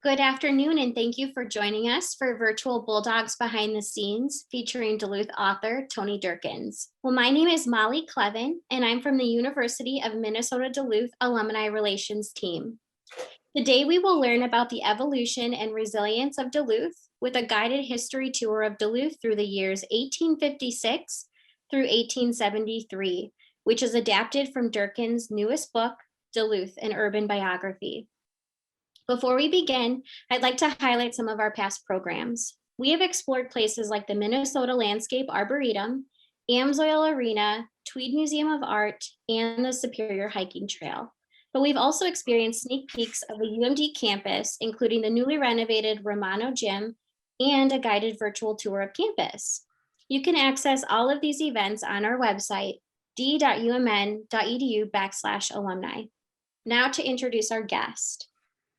Good afternoon, and thank you for joining us for virtual Bulldogs Behind the Scenes featuring Duluth author Tony Dierckins. Well, my name is Molly Clevin, and I'm from the University of Minnesota Duluth Alumni Relations team. Today, we will learn about the evolution and resilience of Duluth with a guided history tour of Duluth through the years 1856 through 1873, which is adapted from Dierckins' newest book, Duluth, an Urban Biography. Before we begin, I'd like to highlight some of our past programs. We have explored places like the Minnesota Landscape Arboretum, Amsoil Arena, Tweed Museum of Art, and the Superior Hiking Trail. But we've also experienced sneak peeks of the UMD campus, including the newly renovated Romano Gym and a guided virtual tour of campus. You can access all of these events on our website, d.umn.edu/alumni. Now to introduce our guest.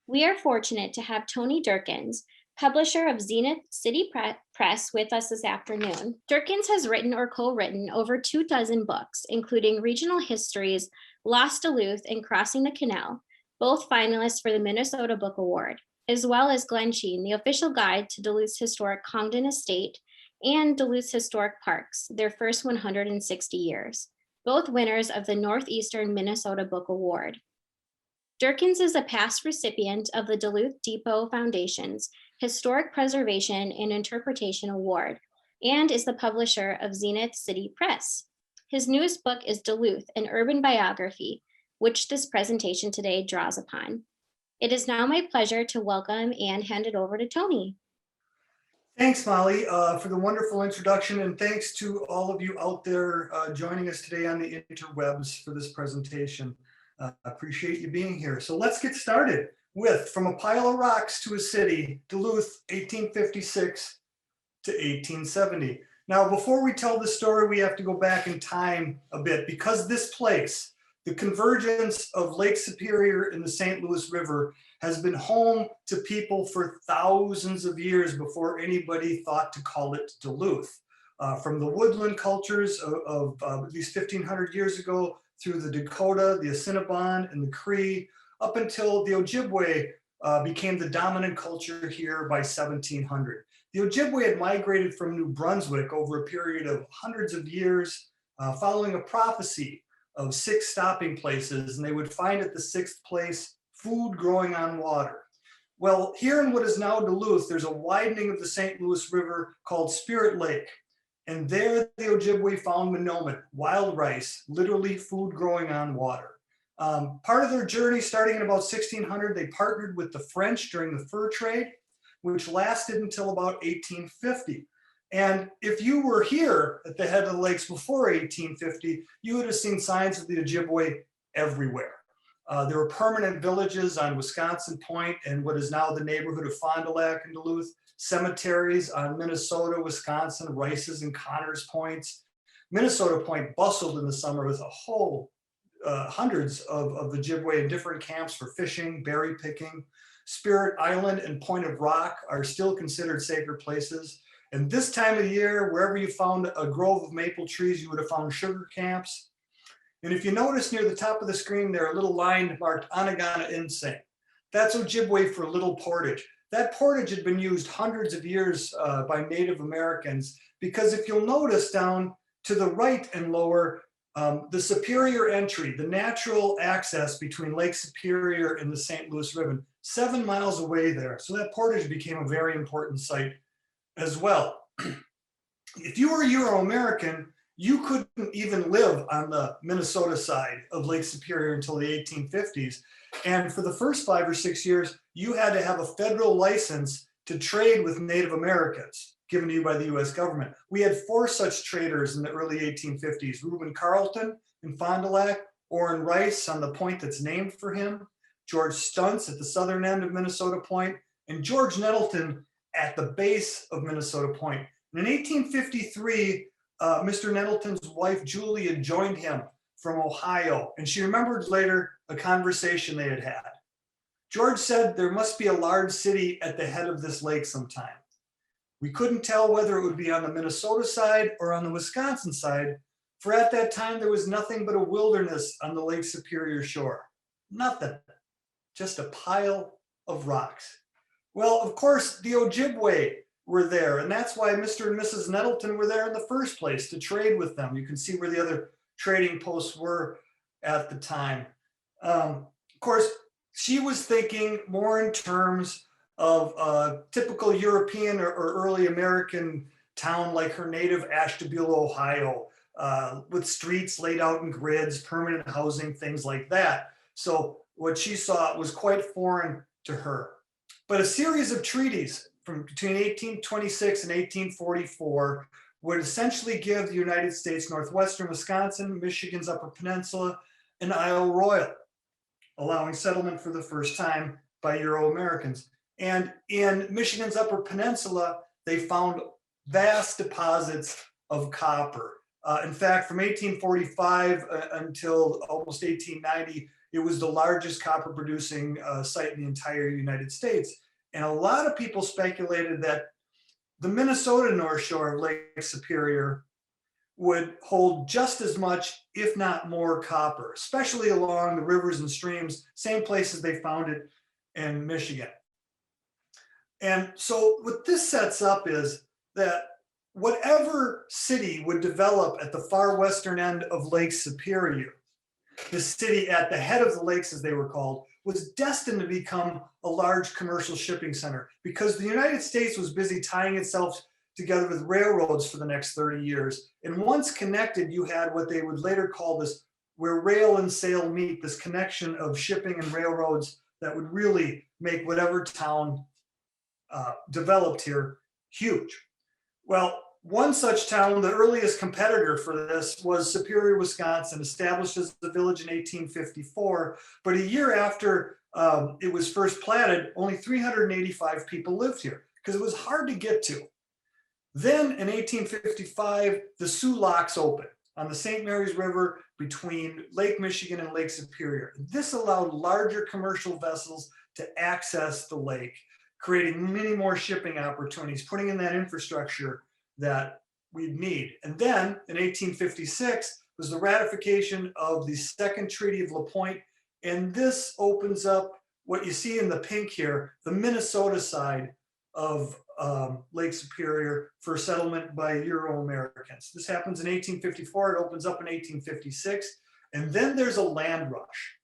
We are fortunate to have Tony Dierckins, publisher of Zenith City Press, with us this afternoon. Dierckins has written or co-written over 24 books, including Regional Histories, Lost Duluth, and Crossing the Canal, both finalists for the Minnesota Book Award, as well as Glensheen, the official guide to Duluth's historic Congdon Estate, and Duluth's historic parks, their first 160 years, both winners of the Northeastern Minnesota Book Award. Dierckins is a past recipient of the Duluth Depot Foundation's Historic Preservation and Interpretation Award and is the publisher of Zenith City Press. His newest book is Duluth, an Urban Biography, which this presentation today draws upon. It is now my pleasure to welcome and hand it over to Tony. Thanks, Molly, for the wonderful introduction, and thanks to all of you out there joining us today on the interwebs for this presentation. Appreciate you being here. So let's get started with From a Pile of Rocks to a City, Duluth, 1856 to 1870. Now, before we tell the story, we have to go back in time a bit because this place, the convergence of Lake Superior and the St. Louis River, has been home to people for thousands of years before anybody thought to call it Duluth. From the woodland cultures of at least 1,500 years ago, through the Dakota, the Assiniboine, and the Cree, up until the Ojibwe became the dominant culture here by 1700. The Ojibwe had migrated from New Brunswick over a period of hundreds of years, following a prophecy of 6 stopping places, and they would find at the 6th place food growing on water. Well, here in what is now Duluth, there's a widening of the St. Louis River called Spirit Lake. And there the Ojibwe found monomet, wild rice, literally food growing on water. Part of their journey, starting in about 1600, they partnered with the French during the fur trade, which lasted until about 1850. And if you were here at the head of the lakes before 1850, you would have seen signs of the Ojibwe everywhere. There were permanent villages on Wisconsin Point and what is now the neighborhood of Fond du Lac in Duluth, cemeteries on Minnesota, Wisconsin, Rice's and Connors Points. Minnesota Point bustled in the summer with a whole hundreds of Ojibwe in different camps for fishing, berry picking. Spirit Island and Point of Rock are still considered sacred places. And this time of year, wherever you found a grove of maple trees, you would have found sugar camps. And if you notice near the top of the screen there, a little line marked Anagana Insane. That's Ojibwe for little portage. That portage had been used hundreds of years by Native Americans because if you'll notice down to the right and lower, the Superior entry, the natural access between Lake Superior and the St. Louis River, 7 miles away there. So that portage became a very important site as well. If you were Euro-American, you couldn't even live on the Minnesota side of Lake Superior until the 1850s. And for the first 5 or 6 years, you had to have a federal license to trade with Native Americans given to you by the US government. We had 4 such traders in the early 1850s, Reuben Carleton in Fond du Lac, Orrin Rice on the point that's named for him, George Stuntz at the southern end of Minnesota Point, and George Nettleton at the base of Minnesota Point. And in 1853, Mr. Nettleton's wife, Julia, joined him from Ohio, and she remembered later a conversation they had had. George said there must be a large city at the head of this lake sometime. We couldn't tell whether it would be on the Minnesota side or on the Wisconsin side, for at that time there was nothing but a wilderness on the Lake Superior shore. Nothing, just a pile of rocks. Well, of course, the Ojibwe were there, and that's why Mr. and Mrs. Nettleton were there in the first place, to trade with them. You can see where the other trading posts were at the time. Of course, she was thinking more in terms of a typical European or early American town like her native Ashtabula, Ohio, with streets laid out in grids, permanent housing, things like that. So what she saw was quite foreign to her. But a series of treaties from between 1826 and 1844 would essentially give the United States northwestern Wisconsin, Michigan's Upper Peninsula, and Isle Royale, allowing settlement for the first time by Euro-Americans. And in Michigan's Upper Peninsula, they found vast deposits of copper. In fact, from 1845 until almost 1890, it was the largest copper producing site in the entire United States. And a lot of people speculated that the Minnesota North Shore of Lake Superior would hold just as much, if not more, copper, especially along the rivers and streams, same places they found it in Michigan. And so what this sets up is that whatever city would develop at the far western end of Lake Superior, the city at the head of the lakes, as they were called, was destined to become a large commercial shipping center, because the United States was busy tying itself together with railroads for the next 30 years. And once connected, you had what they would later call this, where rail and sail meet, this connection of shipping and railroads that would really make whatever town developed here huge. Well, one such town, the earliest competitor for this, was Superior, Wisconsin, established as a village in 1854. But a year after it was first platted, only 385 people lived here because it was hard to get to. Then in 1855, the Sioux Locks opened on the St. Mary's River between Lake Michigan and Lake Superior. This allowed larger commercial vessels to access the lake, creating many more shipping opportunities, putting in that infrastructure that we'd need. And then in 1856 was the ratification of the Second Treaty of La Pointe. And this opens up what you see in the pink here, the Minnesota side of Lake Superior for settlement by Euro-Americans. This happens in 1854, it opens up in 1856, and then there's a land rush.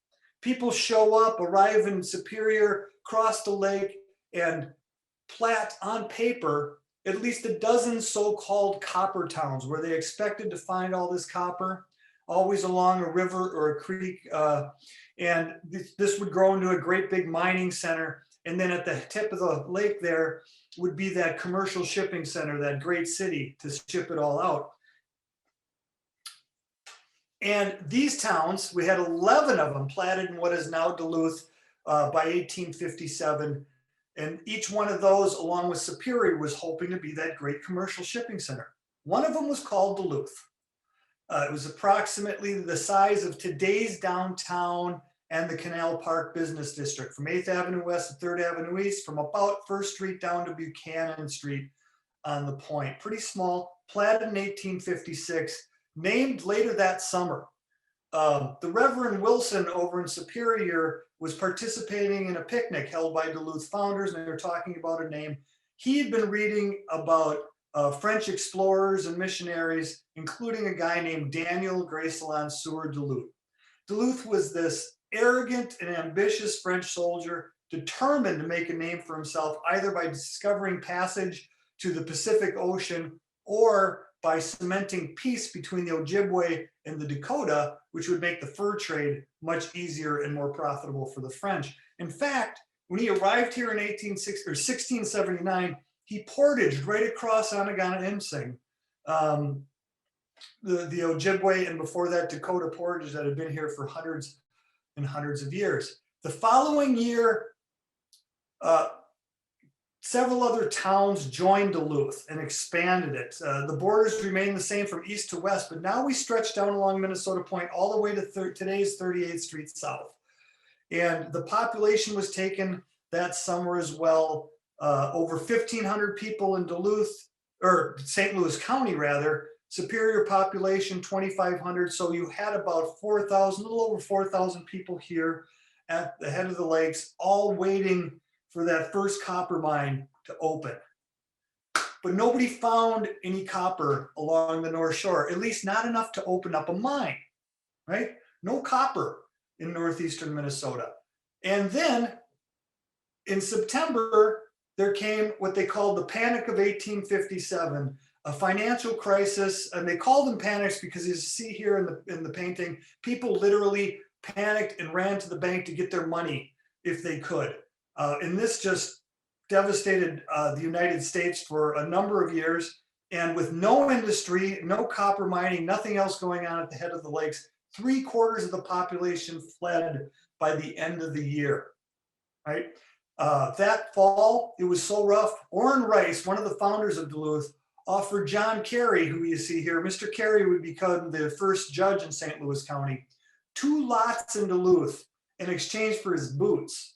People show up, arrive in Superior, cross the lake, and plat on paper at least a dozen so-called copper towns where they expected to find all this copper, always along a river or a creek. And this would grow into a great big mining center. And then at the tip of the lake there would be that commercial shipping center, that great city to ship it all out. And these towns, we had 11 of them platted in what is now Duluth by 1857. And each one of those, along with Superior, was hoping to be that great commercial shipping center. One of them was called Duluth. It was approximately the size of today's downtown and the Canal Park Business District, from 8th Avenue West to 3rd Avenue East, from about 1st Street down to Buchanan Street on the point. Pretty small, platted in 1856, named later that summer. The Reverend Wilson over in Superior was participating in a picnic held by Duluth founders, and they were talking about a name. He had been reading about French explorers and missionaries, including a guy named Daniel Greysolon Sieur Duluth. Duluth was this arrogant and ambitious French soldier determined to make a name for himself, either by discovering passage to the Pacific Ocean or by cementing peace between the Ojibwe and the Dakota, which would make the fur trade much easier and more profitable for the French. In fact, when he arrived here in 1679, he portaged right across Onegana-Imsing, the Ojibwe, and before that Dakota portages that had been here for hundreds and hundreds of years. The following year, several other towns joined Duluth and expanded it. The borders remained the same from east to west, but now we stretch down along Minnesota Point all the way to today's 38th Street South. And the population was taken that summer as well. Over 1,500 people in Duluth, or St. Louis County rather, Superior population 2,500. So you had about 4,000, a little over 4,000 people here at the head of the lakes, all waiting for that first copper mine to open. But nobody found any copper along the North Shore, at least not enough to open up a mine, right? No copper in northeastern Minnesota. And then in September, there came what they called the Panic of 1857, a financial crisis. And they called them panics because, as you see here in the painting, people literally panicked and ran to the bank to get their money if they could. And this just devastated the United States for a number of years. And with no industry, no copper mining, nothing else going on at the head of the lakes, 3/4 of the population fled by the end of the year, right? That fall, it was so rough. Orrin Rice, one of the founders of Duluth, offered John Carey, who you see here, Mr. Carey would become the first judge in St. Louis County, 2 lots in Duluth in exchange for his boots.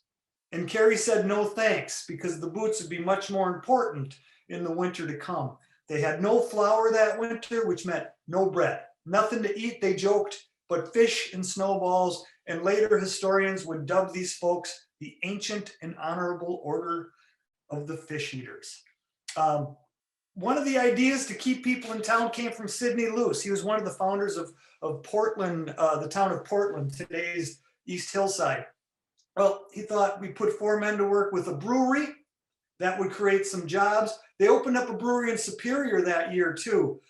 And Carey said no thanks, because the boots would be much more important in the winter to come. They had no flour that winter, which meant no bread. Nothing to eat, they joked, but fish and snowballs. And later historians would dub these folks the Ancient and Honorable Order of the Fish Eaters. One of the ideas to keep people in town came from Sidney Luce. He was one of the founders of Portland, the town of Portland, today's East Hillside. Well, he thought we put 4 men to work with a brewery that would create some jobs. They opened up a brewery in Superior that year too,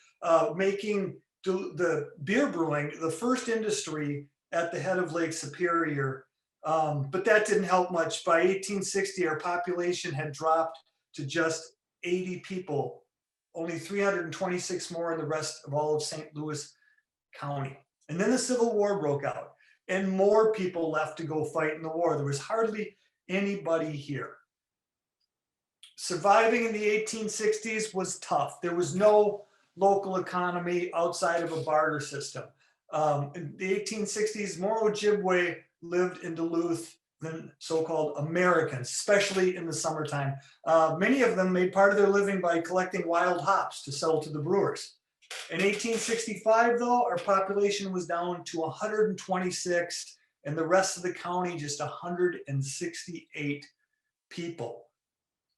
making the beer brewing the first industry at the head of Lake Superior. But that didn't help much. By 1860, our population had dropped to just 80 people, only 326 more in the rest of all of St. Louis County. And then the Civil War broke out, and more people left to go fight in the war. There was hardly anybody here. Surviving in the 1860s was tough. There was no local economy outside of a barter system. In the 1860s, more Ojibwe lived in Duluth than so-called Americans, especially in the summertime. Many of them made part of their living by collecting wild hops to sell to the brewers. In 1865, though, our population was down to 126, and the rest of the county just 168 people.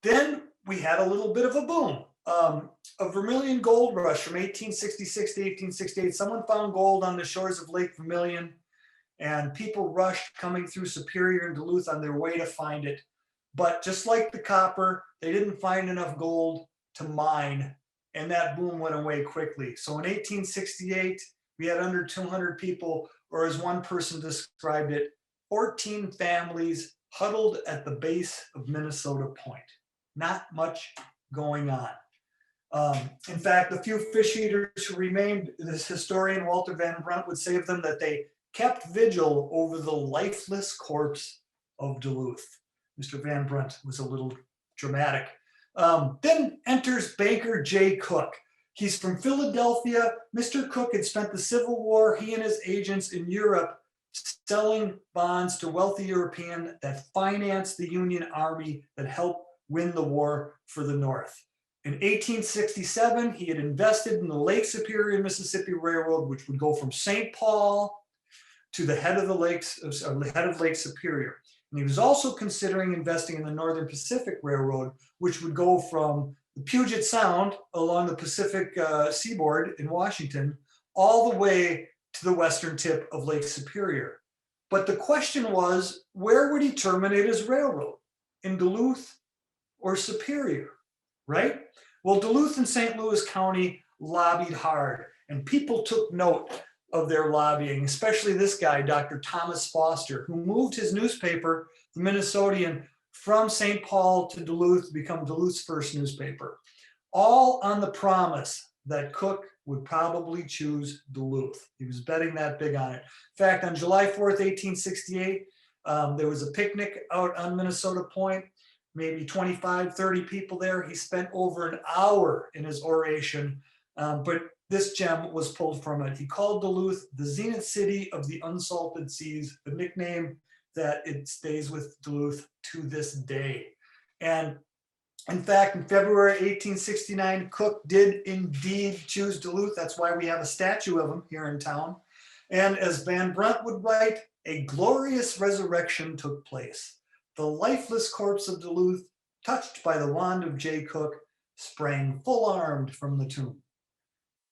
Then we had a little bit of a boom. A Vermillion gold rush from 1866 to 1868. Someone found gold on the shores of Lake Vermillion, and people rushed coming through Superior and Duluth on their way to find it. But just like the copper, they didn't find enough gold to mine, and that boom went away quickly. So in 1868, we had under 200 people, or as one person described it, 14 families huddled at the base of Minnesota Point. Not much going on. In fact, the few fish eaters who remained, this historian Walter Van Brunt would say of them that they kept vigil over the lifeless corpse of Duluth. Mr. Van Brunt was a little dramatic. Then enters banker J. Cook. He's from Philadelphia. Mr. Cook had spent the Civil War, he and his agents in Europe, selling bonds to wealthy Europeans that financed the Union Army that helped win the war for the North. In 1867, he had invested in the Lake Superior, Mississippi Railroad, which would go from St. Paul to the head of the lakes, the head of Lake Superior. And he was also considering investing in the Northern Pacific Railroad, which would go from the Puget Sound along the Pacific seaboard in Washington, all the way to the western tip of Lake Superior. But the question was, where would he terminate his railroad? In Duluth or Superior, right? Well, Duluth and St. Louis County lobbied hard, and people took note of their lobbying, especially this guy, Dr. Thomas Foster, who moved his newspaper, the Minnesotian, from St. Paul to Duluth to become Duluth's first newspaper, all on the promise that Cook would probably choose Duluth. He was betting that big on it. In fact, on July 4th, 1868, there was a picnic out on Minnesota Point, maybe 25, 30 people there. He spent over an hour in his oration, but this gem was pulled from it. He called Duluth the Zenith City of the Unsalted Seas, a nickname that it stays with Duluth to this day. And in fact, in February 1869, Cook did indeed choose Duluth. That's why we have a statue of him here in town. And as Van Brunt would write, a glorious resurrection took place. the lifeless corpse of Duluth, touched by the wand of Jay Cook, sprang full-armed from the tomb.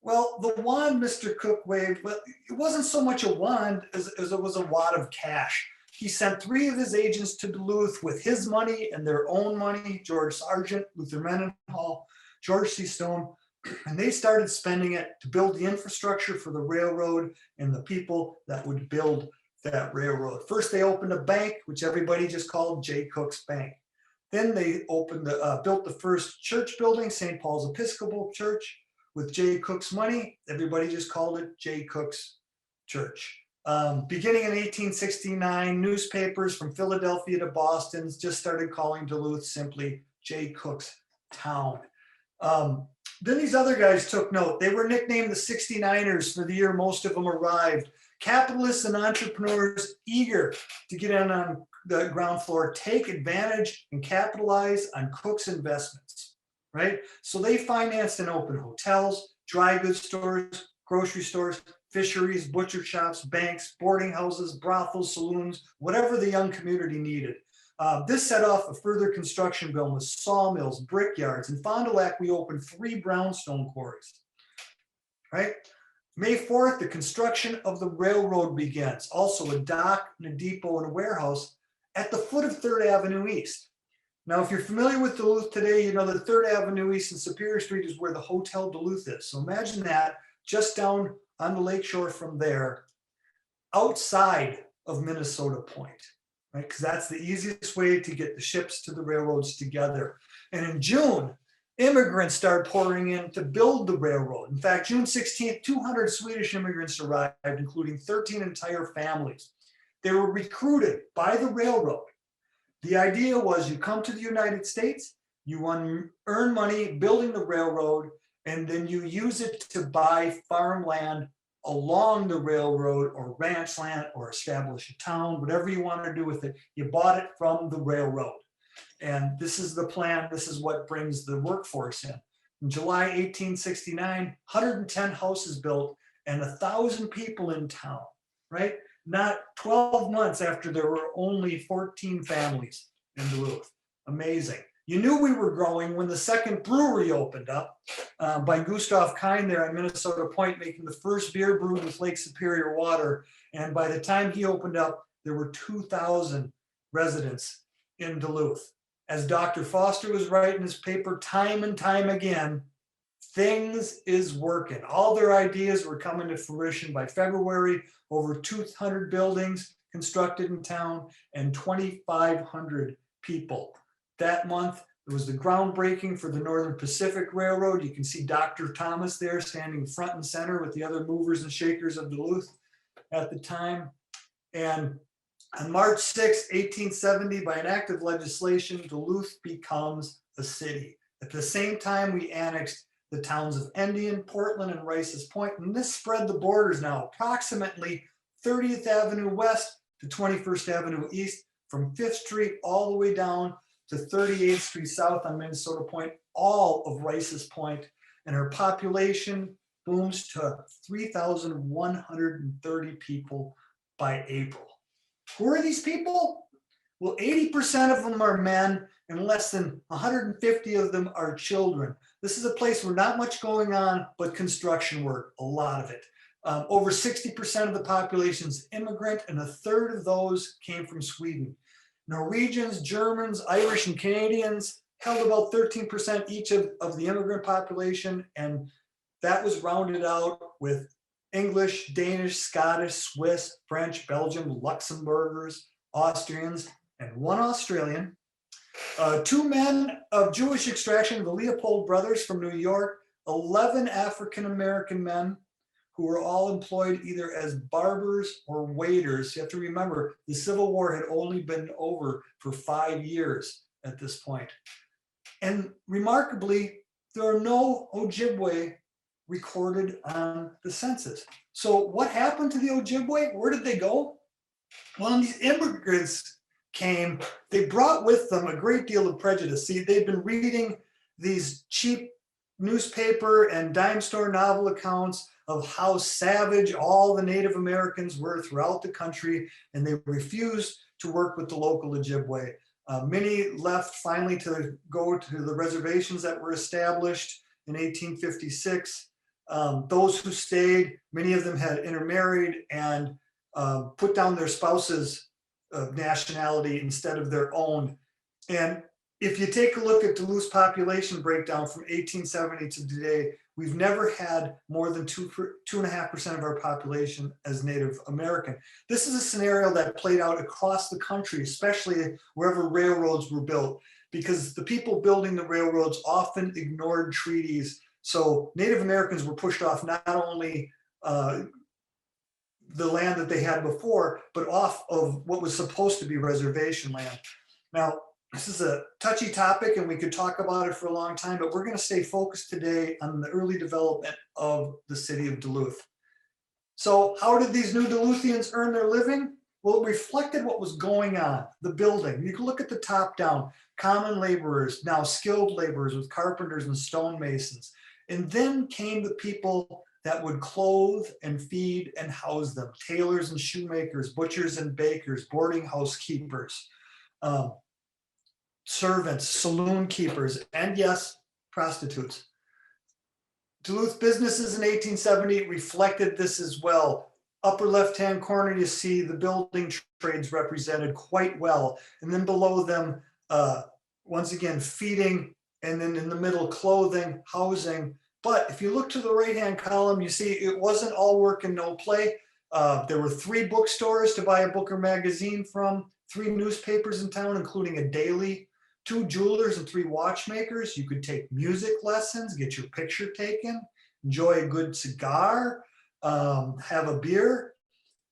Well, the wand Mr. Cook waved, but it wasn't so much a wand as it was a wad of cash. He sent 3 of his agents to Duluth with his money and their own money, George Sargent, Luther Mendenhall, George C. Stone, and they started spending it to build the infrastructure for the railroad and the people that would build that railroad. First, they opened a bank, which everybody just called Jay Cook's Bank. Then they built the first church building, St. Paul's Episcopal Church, with Jay Cook's money. Everybody just called it Jay Cook's Church. Beginning in 1869, newspapers from Philadelphia to Boston just started calling Duluth simply Jay Cook's Town. Then these other guys took note. They were nicknamed the 69ers for the year most of them arrived. Capitalists and entrepreneurs eager to get in on the ground floor, take advantage and capitalize on Cook's investments, right? So they financed and opened hotels, dry goods stores, grocery stores, fisheries, butcher shops, banks, boarding houses, brothels, saloons, whatever the young community needed. This set off a further construction boom with sawmills, brickyards. In Fond du Lac, we opened 3 brownstone quarries, right? May 4th, the construction of the railroad begins. Also a dock and a depot and a warehouse at the foot of 3rd Avenue East. Now, if you're familiar with Duluth today, you know that 3rd Avenue East and Superior Street is where the Hotel Duluth is. So imagine that just down on the lakeshore from there, outside of Minnesota Point, right? Because that's the easiest way to get the ships to the railroads together. And in June, immigrants started pouring in to build the railroad. In fact, June 16th, 200 Swedish immigrants arrived, including 13 entire families. They were recruited by the railroad. The idea was you come to the United States, you earn money building the railroad, and then you use it to buy farmland along the railroad or ranch land or establish a town, whatever you want to do with it. You bought it from the railroad. And this is the plan. This is what brings the workforce in. In July 1869, 110 houses built and 1,000 people in town, right? Not 12 months after there were only 14 families in Duluth. Amazing. You knew we were growing when the second brewery opened up by Gustav Kine there on Minnesota Point, making the first beer brewed with Lake Superior water. And by the time he opened up, there were 2,000 residents in Duluth. As Dr. Foster was writing in his paper time and time again, things is working. All their ideas were coming to fruition. By February, over 200 buildings constructed in town and 2,500 people. That month, there was the groundbreaking for the Northern Pacific Railroad. You can see Dr. Thomas there standing front and center with the other movers and shakers of Duluth at the time. And on March 6, 1870, by an act of legislation, Duluth becomes a city. At the same time, we annexed the towns of Endian, Portland, and Rice's Point, and this spread the borders now approximately 30th Avenue West to 21st Avenue East, from 5th Street all the way down to 38th Street South on Minnesota Point, all of Rice's Point, and our population booms to 3,130 people by April. Who are these people? Well, 80% of them are men and less than 150 of them are children. This is a place where not much going on, but construction work, a lot of it. Over 60% of the population is immigrant, and 1/3 of those came from Sweden. Norwegians, Germans, Irish, and Canadians held about 13% each of the immigrant population, and that was rounded out with English, Danish, Scottish, Swiss, French, Belgian, Luxembourgers, Austrians, and 1 Australian. 2 men of Jewish extraction, the Leopold brothers from New York, 11 African-American men who were all employed either as barbers or waiters. You have to remember, the Civil War had only been over for 5 years at this point. And remarkably, there are no Ojibwe recorded on the census. So what happened to the Ojibwe? Where did they go? Well, when these immigrants came, they brought with them a great deal of prejudice. See, they'd been reading these cheap newspaper and dime store novel accounts of how savage all the Native Americans were throughout the country, and they refused to work with the local Ojibwe. Many left finally to go to the reservations that were established in 1856. Those who stayed, many of them had intermarried and put down their spouse's nationality instead of their own. And if you take a look at Duluth's population breakdown from 1870 to today, we've never had more than 2.5% of our population as Native American. This is a scenario that played out across the country, especially wherever railroads were built, because the people building the railroads often ignored treaties. So Native Americans were pushed off not only the land that they had before, but off of what was supposed to be reservation land. Now, this is a touchy topic and we could talk about it for a long time, but we're going to stay focused today on the early development of the city of Duluth. So how did these new Duluthians earn their living? Well, it reflected what was going on, the building. You can look at the top down, common laborers, now skilled laborers with carpenters and stonemasons. And then came the people that would clothe and feed and house them, tailors and shoemakers, butchers and bakers, boarding house keepers, servants, saloon keepers, and yes, prostitutes. Duluth businesses in 1870 reflected this as well. Upper left-hand corner, you see the building trades represented quite well. And then below them, once again, feeding, and then in the middle, clothing, housing. But if you look to the right-hand column, you see it wasn't all work and no play. There were 3 bookstores to buy a book or magazine from, 3 newspapers in town, including a daily, 2 jewelers and 3 watchmakers. You could take music lessons, get your picture taken, enjoy a good cigar, have a beer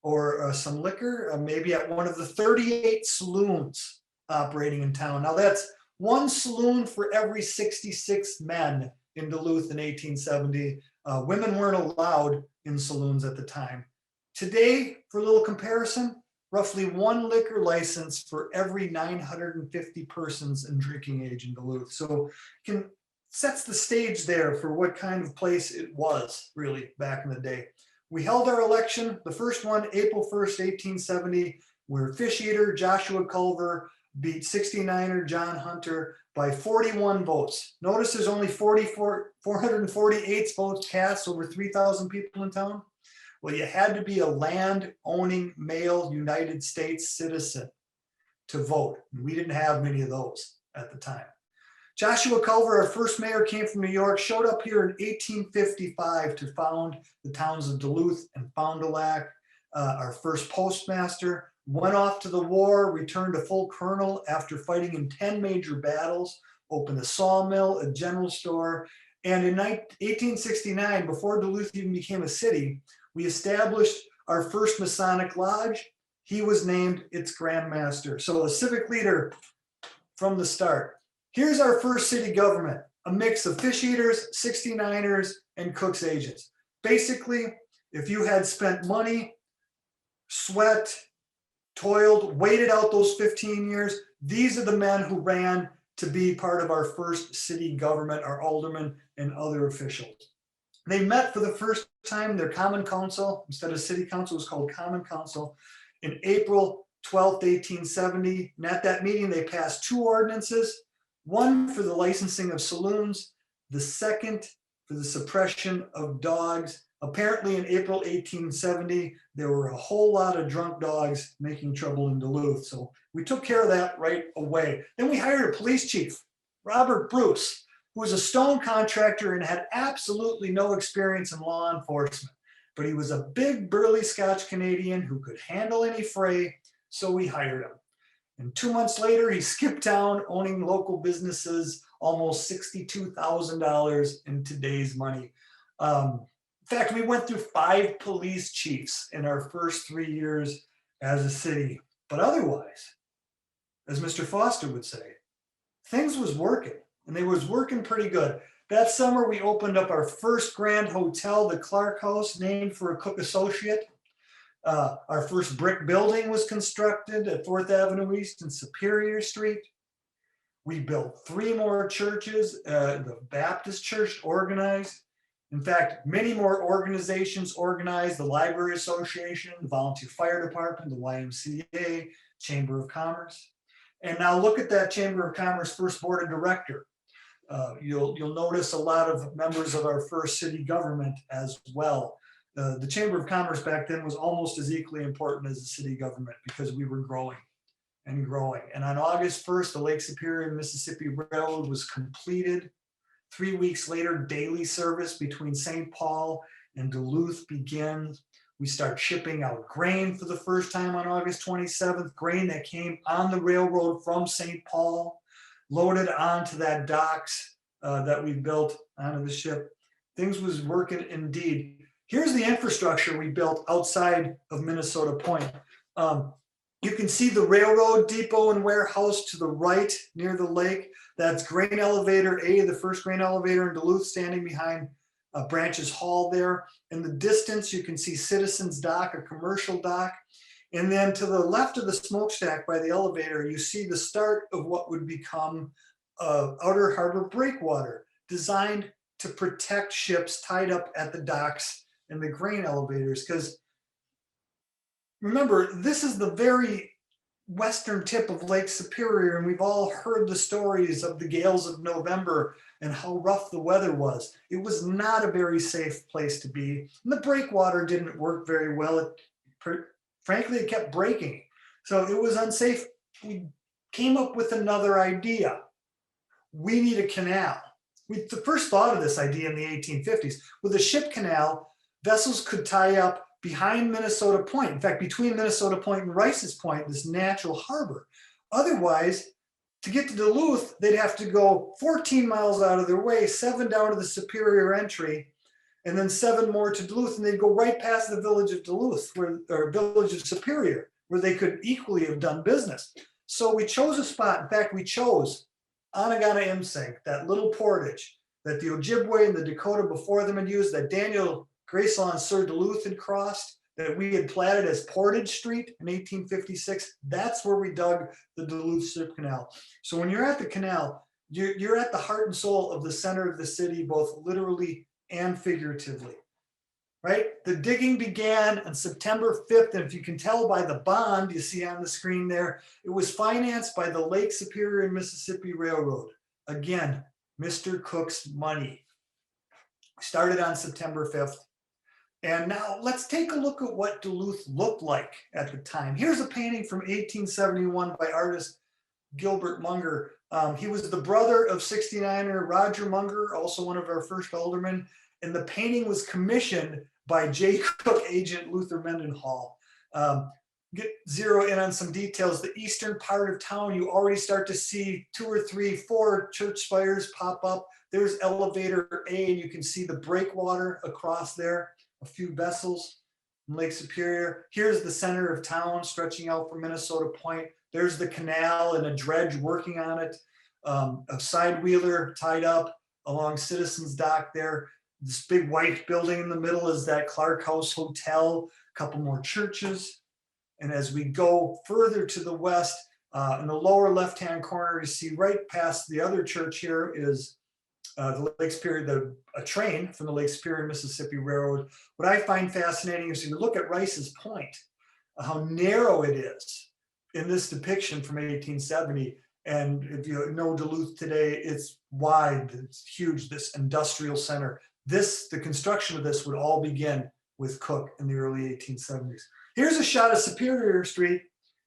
or some liquor, maybe at one of the 38 saloons operating in town. Now that's 1 saloon for every 66 men in Duluth in 1870. Women weren't allowed in saloons at the time. Today, for a little comparison, roughly 1 liquor license for every 950 persons in drinking age in Duluth. So sets the stage there for what kind of place it was really back in the day. We held our election, the first one, April 1st, 1870, where fish eater Joshua Culver beat 69er John Hunter by 41 votes. Notice there's only 448 votes cast, over 3,000 people in town. Well, you had to be a land-owning male United States citizen to vote. We didn't have many of those at the time. Joshua Culver, our first mayor, came from New York, showed up here in 1855 to found the towns of Duluth and Fond du Lac. Our first postmaster went off to the war, returned a full colonel after fighting in 10 major battles, opened a sawmill, a general store. And in 1869, before Duluth even became a city, we established our first Masonic lodge. He was named its Grand Master. So a civic leader from the start. Here's our first city government, a mix of fish eaters, 69ers, and Cook's agents. Basically, if you had spent money, sweat, toiled, waited out those 15 years, these are the men who ran to be part of our first city government, our aldermen and other officials. They met for the first time, their common council, instead of city council, was called common council, in April 12th, 1870. And at that meeting, they passed 2 ordinances, one for the licensing of saloons, the second for the suppression of dogs. Apparently in April 1870, there were a whole lot of drunk dogs making trouble in Duluth. So we took care of that right away. Then we hired a police chief, Robert Bruce, who was a stone contractor and had absolutely no experience in law enforcement. But he was a big burly Scotch Canadian who could handle any fray, so we hired him. And 2 months later, he skipped town, owning local businesses, almost $62,000 in today's money. In fact, we went through 5 police chiefs in our first 3 years as a city. But otherwise, as Mr. Foster would say, things was working, and they was working pretty good. That summer, we opened up our first grand hotel, the Clark House, named for a Cook associate. Our first brick building was constructed at 4th Avenue East and Superior Street. We built 3 more churches, the Baptist Church organized. In fact, many more organizations organized, the Library Association, the Volunteer Fire Department, the YMCA, Chamber of Commerce. And now look at that Chamber of Commerce first board of director. You'll notice a lot of members of our first city government as well. The Chamber of Commerce back then was almost as equally important as the city government because we were growing and growing. And on August 1st, the Lake Superior and Mississippi Railroad was completed. 3 weeks later, daily service between St. Paul and Duluth begins. We start shipping out grain for the first time on August 27th, grain that came on the railroad from St. Paul, loaded onto that docks that we built onto the ship. Things was working indeed. Here's the infrastructure we built outside of Minnesota Point. You can see the railroad depot and warehouse to the right near the lake. That's grain elevator A, the first grain elevator in Duluth, standing behind Branches Hall there. In the distance, you can see Citizens Dock, a commercial dock. And then to the left of the smokestack by the elevator, you see the start of what would become outer harbor breakwater, designed to protect ships tied up at the docks and the grain elevators. Because remember, this is the very western tip of Lake Superior, and we've all heard the stories of the gales of November and how rough the weather was. It was not a very safe place to be. And the breakwater didn't work very well. Frankly, it kept breaking. So it was unsafe. We came up with another idea. We need a canal. We first thought of this idea in the 1850s. With a ship canal, vessels could tie up behind Minnesota Point. In fact, between Minnesota Point and Rice's Point, this natural harbor. Otherwise, to get to Duluth, they'd have to go 14 miles out of their way, 7 down to the Superior entry, and then 7 more to Duluth, and they'd go right past the village of Duluth, or village of Superior, where they could equally have done business. So we chose a spot. In fact, we chose Anagana-Imsink, that little portage that the Ojibwe and the Dakota before them had used, that Daniel Grayslaw and Sir Duluth had crossed, that we had platted as Portage Street in 1856. That's where we dug the Duluth Strip Canal. So when you're at the canal, you're at the heart and soul of the center of the city, both literally and figuratively, right? The digging began on September 5th, and if you can tell by the bond you see on the screen there, it was financed by the Lake Superior and Mississippi Railroad. Again, Mr. Cook's money. We started on September 5th. And now let's take a look at what Duluth looked like at the time. Here's a painting from 1871 by artist Gilbert Munger. He was the brother of 69er Roger Munger, also one of our first aldermen. And the painting was commissioned by J. Cook agent Luther Mendenhall. Zero in on some details. The eastern part of town, you already start to see 2 or 3, 4 church spires pop up. There's elevator A, and you can see the breakwater across there. A few vessels in Lake Superior. Here's the center of town stretching out from Minnesota Point. There's the canal and a dredge working on it. A side wheeler tied up along Citizens Dock there. This big white building in the middle is that Clark House Hotel, a couple more churches. And as we go further to the west, in the lower left-hand corner, you see right past the other church here is the Lake Superior, a train from the Lake Superior Mississippi Railroad. What I find fascinating is you look at Rice's Point, how narrow it is in this depiction from 1870. And if you know Duluth today, it's wide, it's huge, this industrial center. The construction of this would all begin with Cook in the early 1870s. Here's a shot of Superior Street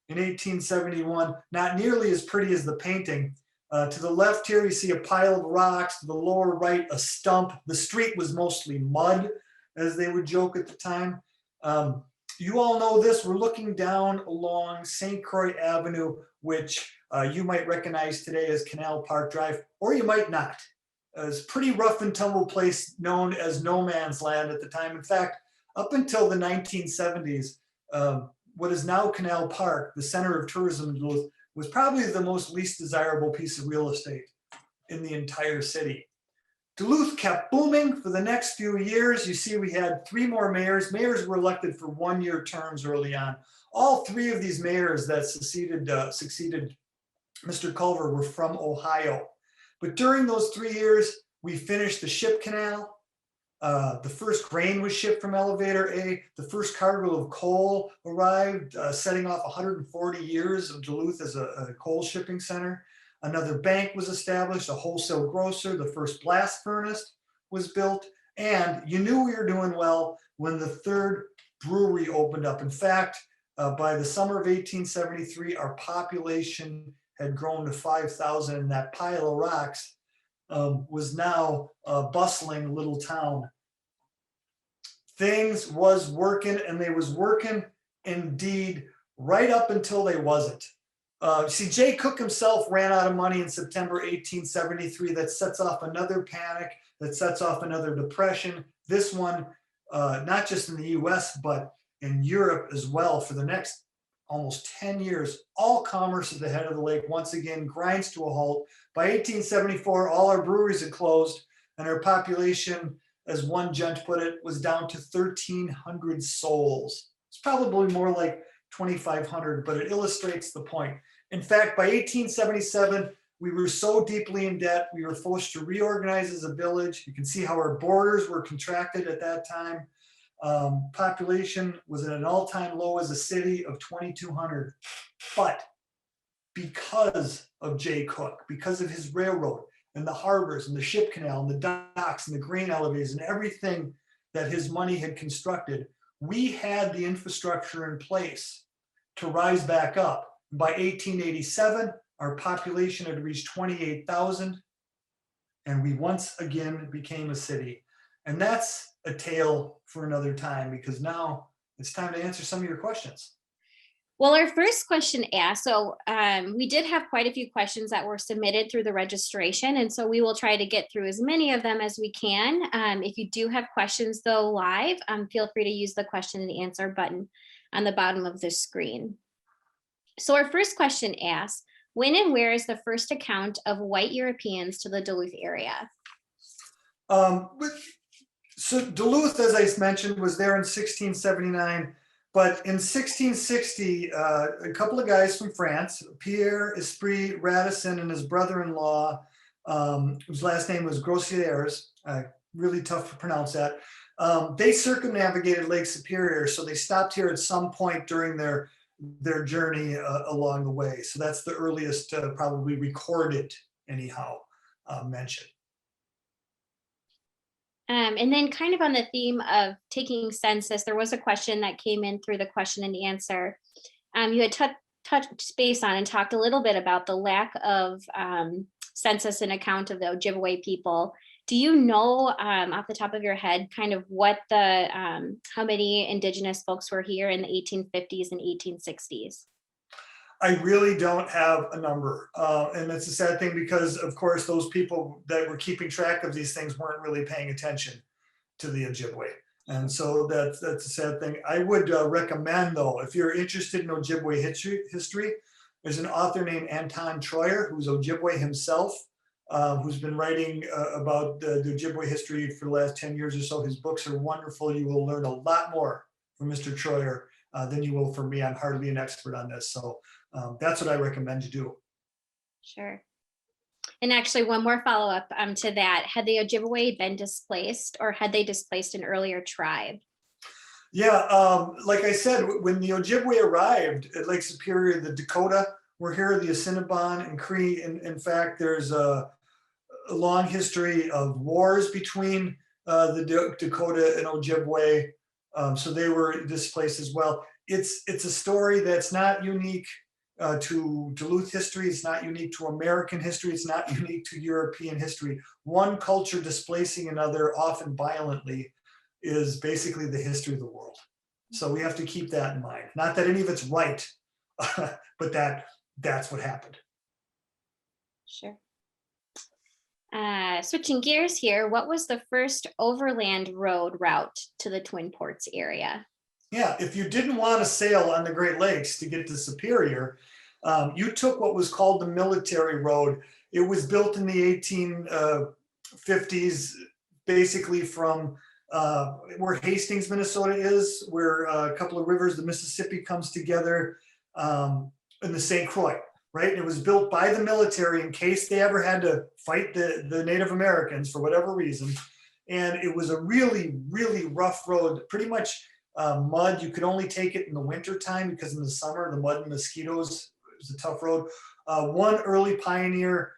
in 1871, not nearly as pretty as the painting. To the left here, you see a pile of rocks. To the lower right, a stump. The street was mostly mud, as they would joke at the time. You all know this. We're looking down along St. Croix Avenue, which you might recognize today as Canal Park Drive, or you might not. It's a pretty rough and tumble place known as no man's land at the time. In fact, up until the 1970s, what is now Canal Park, the center of tourism in Duluth, was probably the most least desirable piece of real estate in the entire city. Duluth kept booming for the next few years. You see, we had 3 more mayors. Mayors were elected for 1-year terms early on. All 3 of these mayors that succeeded Mr. Culver were from Ohio. But during those 3 years, we finished the ship canal. The first grain was shipped from Elevator A. The first cargo of coal arrived, setting off 140 years of Duluth as a coal shipping center. Another bank was established, a wholesale grocer. The first blast furnace was built. And you knew we were doing well when the third brewery opened up. In fact, by the summer of 1873, our population had grown to 5,000, and that pile of rocks was now a bustling little town. Things was working, and they was working indeed right up until they wasn't. See, Jay Cook himself ran out of money in September 1873. That sets off another panic, that sets off another depression. This one, not just in the US, but in Europe as well. For the next almost 10 years, all commerce at the head of the lake once again grinds to a halt. By 1874, all our breweries had closed, and our population, as one gent put it, was down to 1,300 souls. It's probably more like 2,500, but it illustrates the point. In fact, by 1877, we were so deeply in debt, we were forced to reorganize as a village. You can see how our borders were contracted at that time. Population was at an all-time low as a city of 2,200. But because of Jay Cook, because of his railroad and the harbors and the ship canal and the docks and the grain elevators and everything that his money had constructed, we had the infrastructure in place to rise back up. By 1887, our population had reached 28,000, and we once again became a city. And that's a tale for another time, because now it's time to answer some of your questions. Well, our first question asked, so we did have quite a few questions that were submitted through the registration, and so we will try to get through as many of them as we can. If you do have questions though live, feel free to use the question and answer button on the bottom of the screen. So our first question asks, when and where is the first account of white Europeans to the Duluth area? So Duluth, as I mentioned, was there in 1679. But in 1660, a couple of guys from France, Pierre Esprit Radisson and his brother-in-law, whose last name was Grossiers, really tough to pronounce that, they circumnavigated Lake Superior. So they stopped here at some point during their journey along the way. So that's the earliest probably recorded, anyhow, mention. And then kind of on the theme of taking census, there was a question that came in through the question and answer. You had touched base on and talked a little bit about the lack of census and account of the Ojibwe people. Do you know off the top of your head kind of what the how many Indigenous folks were here in the 1850s and 1860s? I really don't have a number. And it's a sad thing because, of course, those people that were keeping track of these things weren't really paying attention to the Ojibwe. And so that's a sad thing. I would recommend, though, if you're interested in Ojibwe history, there's an author named Anton Troyer, who's Ojibwe himself, who's been writing about the Ojibwe history for the last 10 years or so. His books are wonderful. You will learn a lot more from Mr. Troyer than you will from me. I'm hardly an expert on this. So that's what I recommend you do. Sure. And actually, one more follow-up to that. Had the Ojibwe been displaced, or had they displaced an earlier tribe? Yeah, like I said, when the Ojibwe arrived at Lake Superior, the Dakota were here, the Assiniboine and Cree. In fact, there's a long history of wars between the Dakota and Ojibwe. So they were displaced as well. It's a story that's not unique to Duluth history. It's not unique to American history. It's not unique to European history. One culture displacing another, often violently, is basically the history of the world. So we have to keep that in mind. Not that any of it's right, but that's what happened. Sure. Switching gears here, what was the first overland road route to the Twin Ports area? Yeah, if you didn't want to sail on the Great Lakes to get to Superior, you took what was called the military road. It was built in the 1850s, basically from where Hastings, Minnesota is, where a couple of rivers, the Mississippi comes together, in the St. Croix, right? And it was built by the military in case they ever had to fight the Native Americans for whatever reason. And it was a really, really rough road, pretty much mud. You could only take it in the winter time because in the summer, the mud and mosquitoes, it was a tough road. One early pioneer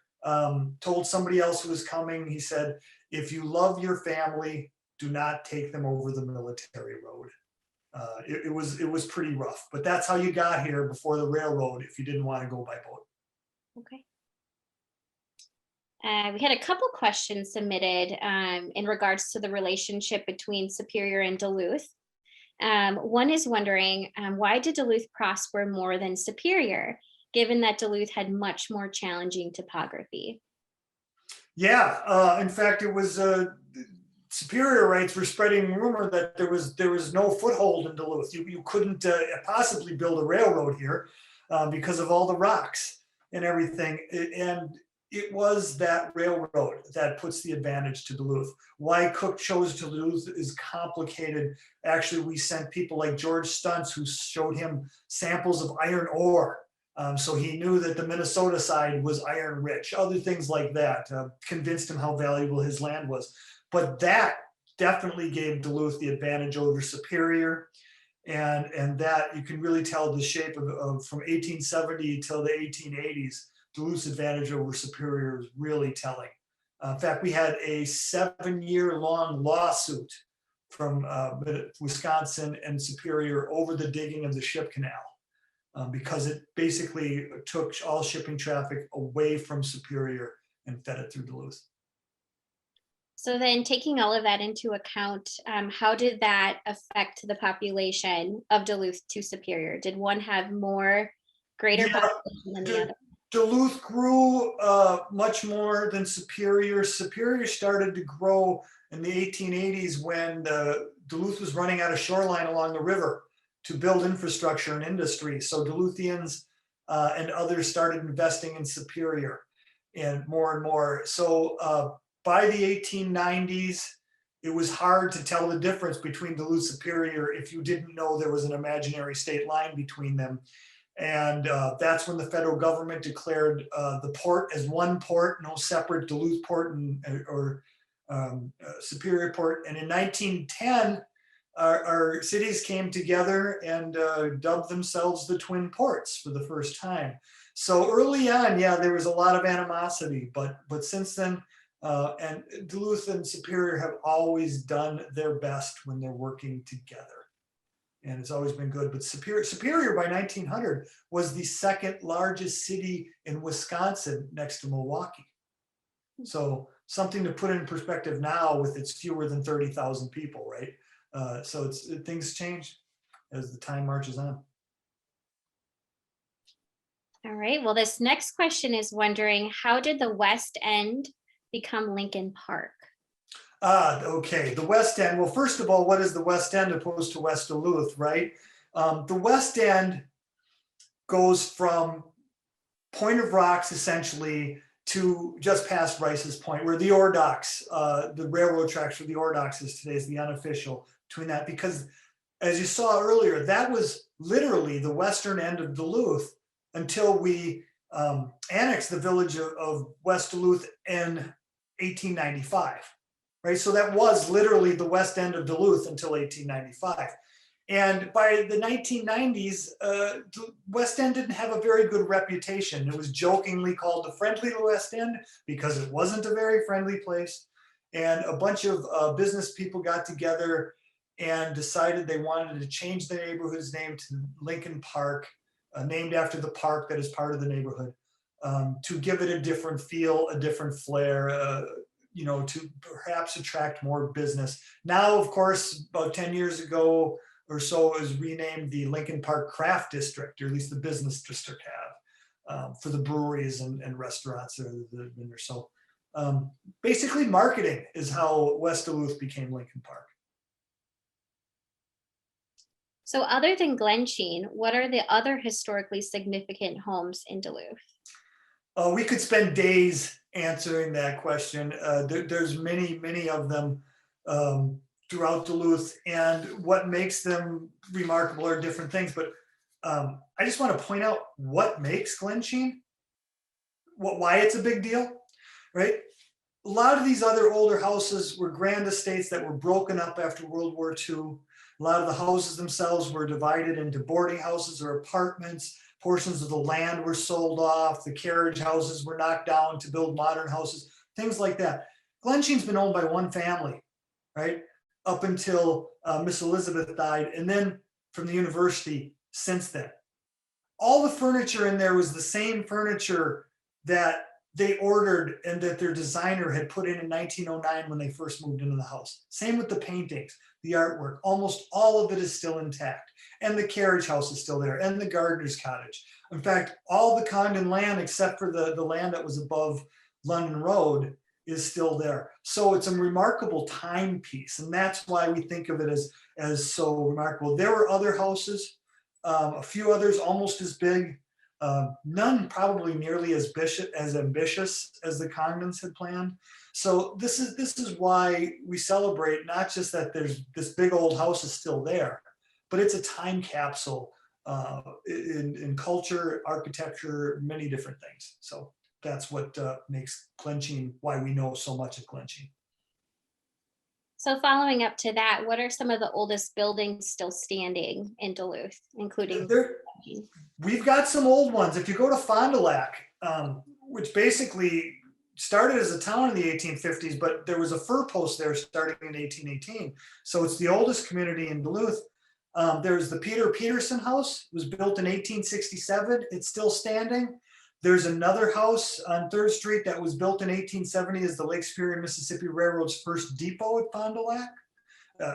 told somebody else who was coming, he said, if you love your family, do not take them over the military road. It was pretty rough, but that's how you got here before the railroad if you didn't want to go by boat. Okay. We had a couple questions submitted in regards to the relationship between Superior and Duluth. One is wondering, why did Duluth prosper more than Superior, given that Duluth had much more challenging topography? Yeah, in fact, it was Superior rights were spreading rumor that there was no foothold in Duluth. You couldn't possibly build a railroad here because of all the rocks and everything. And it was that railroad that puts the advantage to Duluth. Why Cook chose Duluth is complicated. Actually, we sent people like George Stuntz who showed him samples of iron ore. So he knew that the Minnesota side was iron rich, other things like that, convinced him how valuable his land was. But that definitely gave Duluth the advantage over Superior. And that you can really tell the shape of from 1870 till the 1880s, Duluth's advantage over Superior is really telling. In fact, we had a 7-year-long lawsuit from Wisconsin and Superior over the digging of the ship canal. Because it basically took all shipping traffic away from Superior and fed it through Duluth. So then taking all of that into account, how did that affect the population of Duluth to Superior? Did one have greater population than the other? Duluth grew much more than Superior. Superior started to grow in the 1880s when Duluth was running out of shoreline along the river to build infrastructure and industry. So Duluthians and others started investing in Superior and more. So by the 1890s, it was hard to tell the difference between Duluth Superior if you didn't know there was an imaginary state line between them. And that's when the federal government declared the port as one port, no separate Duluth port or Superior port. And in 1910, our cities came together and dubbed themselves the Twin Ports for the first time. So early on, yeah, there was a lot of animosity, but since then, and Duluth and Superior have always done their best when they're working together. And it's always been good. But Superior by 1900 was the second largest city in Wisconsin next to Milwaukee. So something to put in perspective now with its fewer than 30,000 people, right? So things change as the time marches on. All right. Well, this next question is wondering, how did the West End become Lincoln Park? Okay, the West End. Well, first of all, what is the West End opposed to West Duluth, right? The West End goes from Point of Rocks essentially to just past Rice's Point, where the ore docks, the railroad tracks for the ore docks is today, is the unofficial between that, because as you saw earlier, that was literally the western end of Duluth until we annexed the village of West Duluth in 1895, right? So that was literally the west end of Duluth until 1895. And by the 1990s, West End didn't have a very good reputation. It was jokingly called the friendly West End because it wasn't a very friendly place. And a bunch of business people got together and decided they wanted to change the neighborhood's name to Lincoln Park, named after the park that is part of the neighborhood, to give it a different feel, a different flair, to perhaps attract more business. Now, of course, about 10 years ago or so, it was renamed the Lincoln Park Craft District, or at least the business district have, for the breweries and restaurants that are there. So basically marketing is how West Duluth became Lincoln Park. So other than Glensheen, what are the other historically significant homes in Duluth? We could spend days answering that question. There's many of them throughout Duluth, and what makes them remarkable are different things. But I just want to point out what makes Glensheen, why it's a big deal, right? a lot of these other older houses were grand estates that were broken up after World War II. A lot of the houses themselves were divided into boarding houses or apartments. Portions of the land were sold off. The carriage houses were knocked down to build modern houses, things like that. Glensheen's been owned by one family, right? Up until Miss Elizabeth died, and then from the university since then. All the furniture in there was the same furniture that they ordered and that their designer had put in 1909 when they first moved into the house. Same with the paintings, the artwork, almost all of it is still intact. And the carriage house is still there, and the gardener's cottage. In fact, all the Condon land, except for the land that was above London Road, is still there. So it's a remarkable timepiece, and that's why we think of it as so remarkable. There were other houses, a few others almost as big, none probably nearly as ambitious as the Condons had planned. So this is why we celebrate not just that there's this big old house is still there, but it's a time capsule in culture, architecture, many different things. So that's what makes Glensheen, why we know so much of Glensheen. So following up to that, what are some of the oldest buildings still standing in Duluth, including? We've got some old ones. If you go to Fond du Lac, which basically started as a town in the 1850s, but there was a fur post there starting in 1818. So it's the oldest community in Duluth. There's the Peter Peterson House, it was built in 1867. It's still standing. There's another house on 3rd Street that was built in 1870 as the Lake Superior and Mississippi Railroad's first depot at Fond du Lac.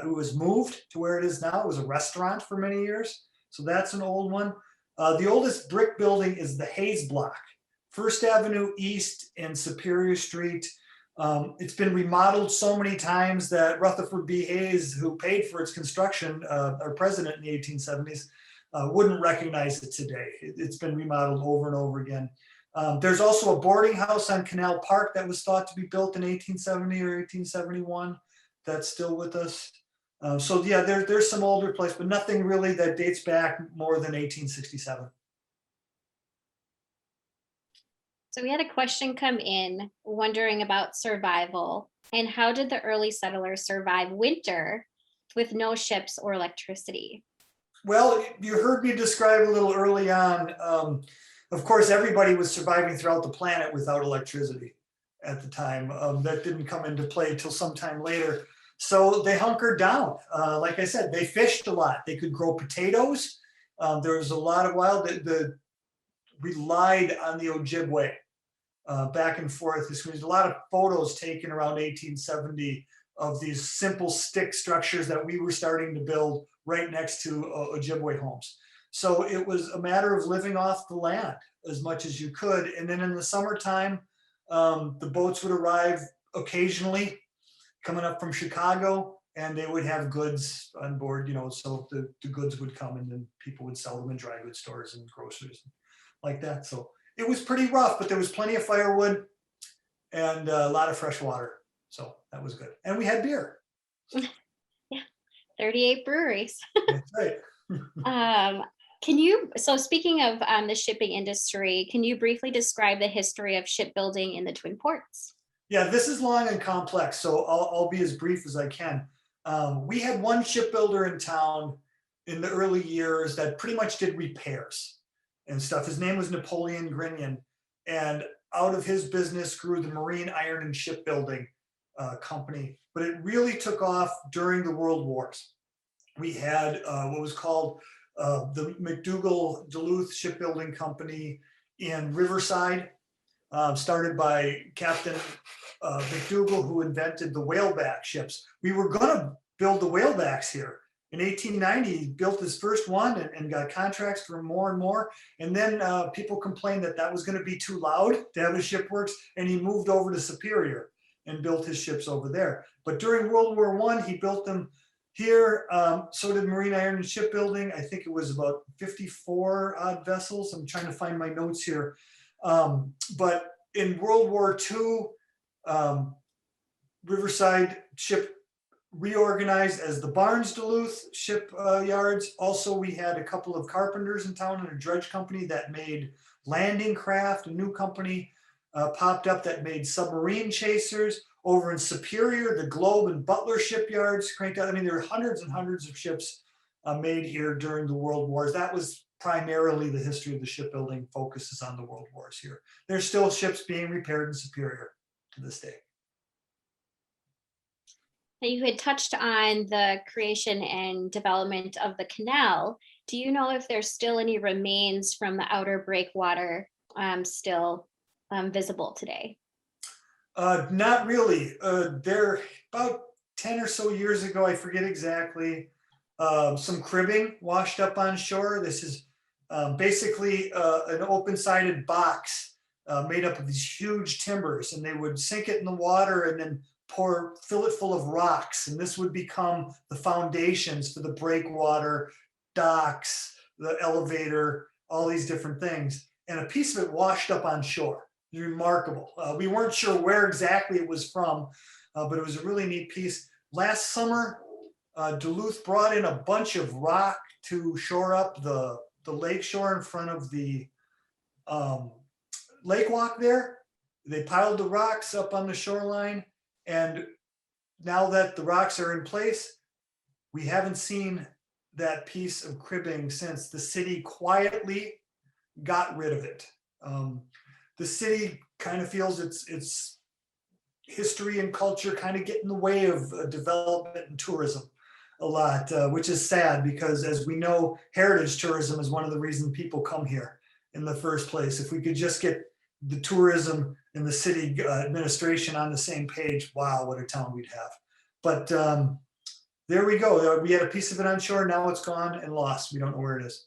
It was moved to where it is now. It was a restaurant for many years. So that's an old one. The oldest brick building is the Hayes Block, 1st Avenue East and Superior Street. It's been remodeled so many times that Rutherford B. Hayes, who paid for its construction, our president in the 1870s, wouldn't recognize it today. It's been remodeled over and over again. There's also a boarding house on Canal Park that was thought to be built in 1870 or 1871. That's still with us. So yeah, there's some older place, but nothing really that dates back more than 1867. So we had a question come in wondering about survival and how did the early settlers survive winter with no ships or electricity? Well, you heard me describe a little early on. Of course, everybody was surviving throughout the planet without electricity at the time. That didn't come into play till sometime later. So they hunkered down. Like I said, they fished a lot. They could grow potatoes. There was a lot of relied on the Ojibwe back and forth. There's a lot of photos taken around 1870 of these simple stick structures that we were starting to build right next to Ojibwe homes. So it was a matter of living off the land as much as you could. And then in the summertime, the boats would arrive occasionally coming up from Chicago, and they would have goods on board, so the goods would come and then people would sell them in dry goods stores and groceries like that. So it was pretty rough, but there was plenty of firewood and a lot of fresh water. So that was good. And we had beer. Yeah, 38 breweries. That's right. So speaking of the shipping industry, can you briefly describe the history of shipbuilding in the Twin Ports? Yeah, this is long and complex, so I'll be as brief as I can. We had one shipbuilder in town in the early years that pretty much did repairs and stuff. His name was Napoleon Grinion, and out of his business grew the Marine Iron and Shipbuilding Company. But it really took off during the World Wars. We had what was called the McDougall Duluth Shipbuilding Company in Riverside, started by Captain McDougall, who invented the whaleback ships. We were going to build the whalebacks here. In 1890, he built his first one and got contracts for more and more. And then people complained that was going to be too loud to have his ship works, and he moved over to Superior and built his ships over there. But during World War I, he built them here. So did Marine Iron and Shipbuilding. I think it was about 54 odd vessels. I'm trying to find my notes here. But in World War II, Riverside ship reorganized as the Barnes Duluth shipyards. Also, we had a couple of carpenters in town and a dredge company that made landing craft, a new company. popped up that made submarine chasers. Over in Superior, the Globe and Butler shipyards cranked out. I mean, there were hundreds and hundreds of ships made here during the World Wars. That was primarily the history of the shipbuilding, focuses on the World Wars here. There's still ships being repaired in Superior to this day. You had touched on the creation and development of the canal. Do you know if there's still any remains from the outer breakwater still visible today? Not really. There, about 10 or so years ago, I forget exactly, some cribbing washed up on shore. This is basically an open-sided box made up of these huge timbers, and they would sink it in the water and then fill it full of rocks. And this would become the foundations for the breakwater, docks, the elevator, all these different things. And a piece of it washed up on shore. Remarkable. We weren't sure where exactly it was from, but it was a really neat piece. Last summer, Duluth brought in a bunch of rock to shore up the lake shore in front of the lake walk there. They piled the rocks up on the shoreline, and now that the rocks are in place, we haven't seen that piece of cribbing since. The city quietly got rid of it. The city kind of feels its history and culture kind of get in the way of development and tourism a lot, which is sad because, as we know, heritage tourism is one of the reasons people come here in the first place. If we could just get the tourism and the city administration on the same page, wow, what a town we'd have. But there we go. We had a piece of it on shore. Now it's gone and lost. We don't know where it is.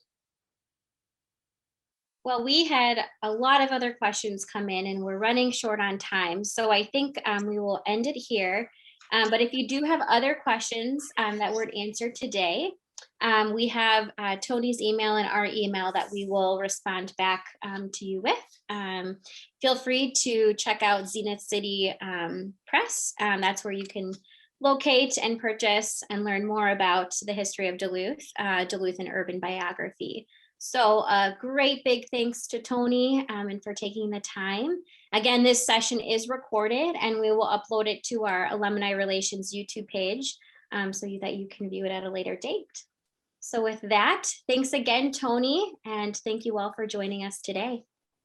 Well, we had a lot of other questions come in and we're running short on time. So I think we will end it here. But if you do have other questions that weren't answered today, we have Tony's email and our email that we will respond back to you with. Feel free to check out Zenith City Press. That's where you can locate and purchase and learn more about the history of Duluth, Duluth and Urban Biography. So a great big thanks to Tony and for taking the time. Again, this session is recorded and we will upload it to our Alumni Relations YouTube page so that you can view it at a later date. So with that, thanks again, Tony, and thank you all for joining us today.